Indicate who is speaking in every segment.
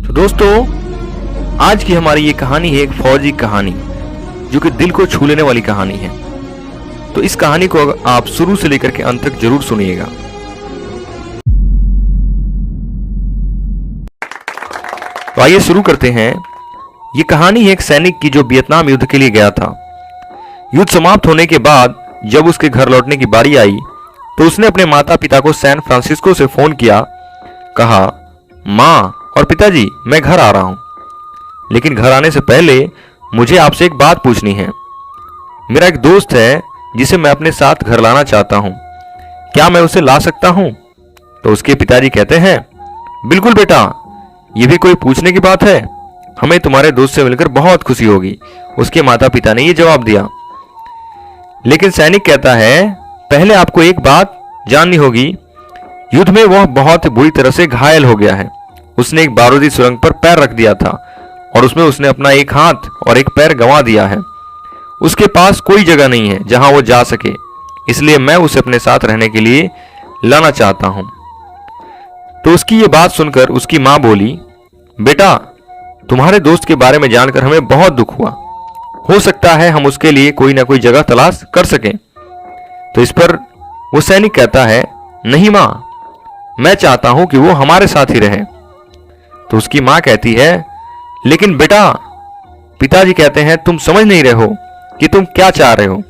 Speaker 1: तो दोस्तों, आज की हमारी ये कहानी है एक फौजी कहानी, जो कि दिल को छू लेने वाली कहानी है। तो इस कहानी को आप शुरू से लेकर के अंत तक जरूर सुनिएगा। तो आइए शुरू करते हैं। ये कहानी है एक सैनिक की जो वियतनाम युद्ध के लिए गया था। युद्ध समाप्त होने के बाद जब उसके घर लौटने की बारी आई तो उसने अपने माता पिता को सैन फ्रांसिस्को से फोन किया। कहा, माँ और पिताजी, मैं घर आ रहा हूं, लेकिन घर आने से पहले मुझे आपसे एक बात पूछनी है। मेरा एक दोस्त है जिसे मैं अपने साथ घर लाना चाहता हूं, क्या मैं उसे ला सकता हूं? तो उसके पिताजी कहते हैं, बिल्कुल बेटा, यह भी कोई पूछने की बात है, हमें तुम्हारे दोस्त से मिलकर बहुत खुशी होगी। उसके माता पिता ने यह जवाब दिया। लेकिन सैनिक कहता है, पहले आपको एक बात जाननी होगी, युद्ध में वह बहुत बुरी तरह से घायल हो गया है। उसने एक बारूदी सुरंग पर पैर रख दिया था और उसमें उसने अपना एक हाथ और एक पैर गंवा दिया है। उसके पास कोई जगह नहीं है जहां वो जा सके, इसलिए मैं उसे अपने साथ रहने के लिए लाना चाहता हूं। तो उसकी ये बात सुनकर उसकी मां बोली, बेटा, तुम्हारे दोस्त के बारे में जानकर हमें बहुत दुख हुआ। हो सकता है हम उसके लिए कोई ना कोई जगह तलाश कर सकें। तो इस पर वो सैनिक कहता है, नहीं मां, मैं चाहता हूं कि वो हमारे साथ ही रहे। तो उसकी मां कहती है, लेकिन बेटा, पिताजी कहते हैं, तुम समझ नहीं रहे हो कि तुम क्या चाह रहे हो।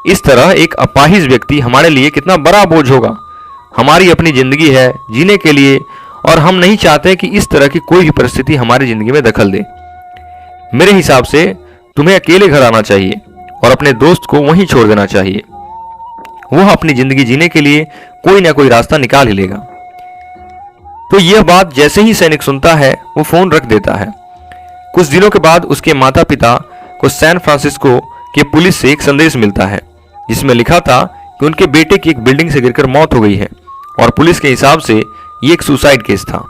Speaker 1: इस तरह एक अपाहिज व्यक्ति हमारे लिए कितना बड़ा बोझ होगा। हमारी अपनी जिंदगी है जीने के लिए, और हम नहीं चाहते कि इस तरह की कोई भी परिस्थिति हमारी जिंदगी में दखल दे। मेरे हिसाब से तुम्हें अकेले घर आना चाहिए और अपने दोस्त को वहीं छोड़ देना चाहिए। वह अपनी जिंदगी जीने के लिए कोई ना कोई रास्ता निकाल ही लेगा। तो यह बात जैसे ही सैनिक सुनता है वो फोन रख देता है। कुछ दिनों के बाद उसके माता पिता को सैन फ्रांसिस्को के पुलिस से एक संदेश मिलता है, जिसमें लिखा था कि उनके बेटे की एक बिल्डिंग से गिरकर मौत हो गई है और पुलिस के हिसाब से ये एक सुसाइड केस था।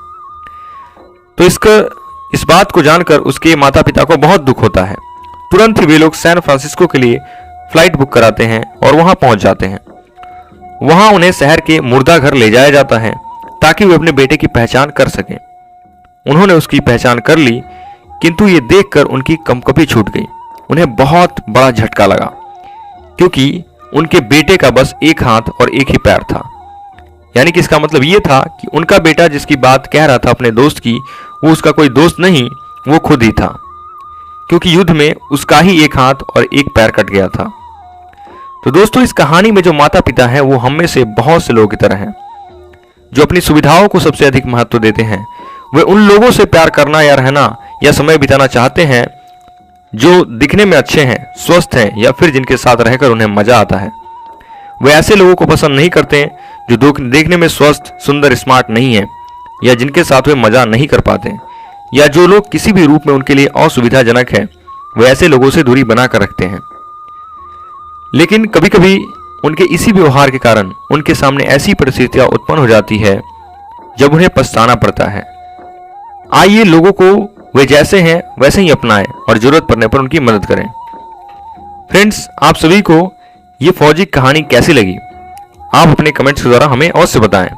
Speaker 1: तो इस बात को जानकर उसके माता पिता को बहुत दुख होता है। तुरंत ही वे लोग सैन फ्रांसिस्को के लिए फ्लाइट बुक कराते हैं और वहां पहुंच जाते हैं। वहां उन्हें शहर के मुर्दा घर ले जाया जाता है ताकि वे अपने बेटे की पहचान कर सकें। उन्होंने उसकी पहचान कर ली, किंतु ये देखकर उनकी कंपकपी छूट गई। उन्हें बहुत बड़ा झटका लगा, क्योंकि उनके बेटे का बस एक हाथ और एक ही पैर था। यानी कि इसका मतलब ये था कि उनका बेटा जिसकी बात कह रहा था अपने दोस्त की, वो उसका कोई दोस्त नहीं, वो खुद ही था, क्योंकि युद्ध में उसका ही एक हाथ और एक पैर कट गया था। तो दोस्तों, इस कहानी में जो माता पिता हैं वो हम में से बहुत से लोगों की तरह हैं, जो अपनी सुविधाओं को सबसे अधिक महत्व देते हैं। वे उन लोगों से प्यार करना या रहना या समय बिताना चाहते हैं जो दिखने में अच्छे हैं, स्वस्थ हैं, या फिर जिनके साथ रहकर उन्हें मजा आता है। वे ऐसे लोगों को पसंद नहीं करते जो देखने में स्वस्थ, सुंदर, स्मार्ट नहीं है, या जिनके साथ वे मजा नहीं कर पाते, या जो लोग किसी भी रूप में उनके लिए असुविधाजनक है, वे ऐसे लोगों से दूरी बनाकर रखते हैं। लेकिन कभी कभी उनके इसी व्यवहार के कारण उनके सामने ऐसी परिस्थितियां उत्पन्न हो जाती है जब उन्हें पछताना पड़ता है। आइए लोगों को वे जैसे हैं वैसे ही अपनाएं और जरूरत पड़ने पर उनकी मदद करें। फ्रेंड्स, आप सभी को ये फौजी कहानी कैसी लगी, आप अपने कमेंट्स के द्वारा हमें अवश्य बताएं।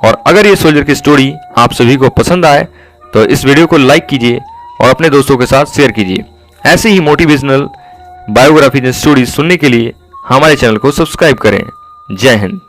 Speaker 1: और अगर ये सोल्जर की स्टोरी आप सभी को पसंद आए तो इस वीडियो को लाइक कीजिए और अपने दोस्तों के साथ शेयर कीजिए। ऐसे ही मोटिवेशनल बायोग्राफी स्टोरीज सुनने के लिए हमारे चैनल को सब्सक्राइब करें। जय हिंद।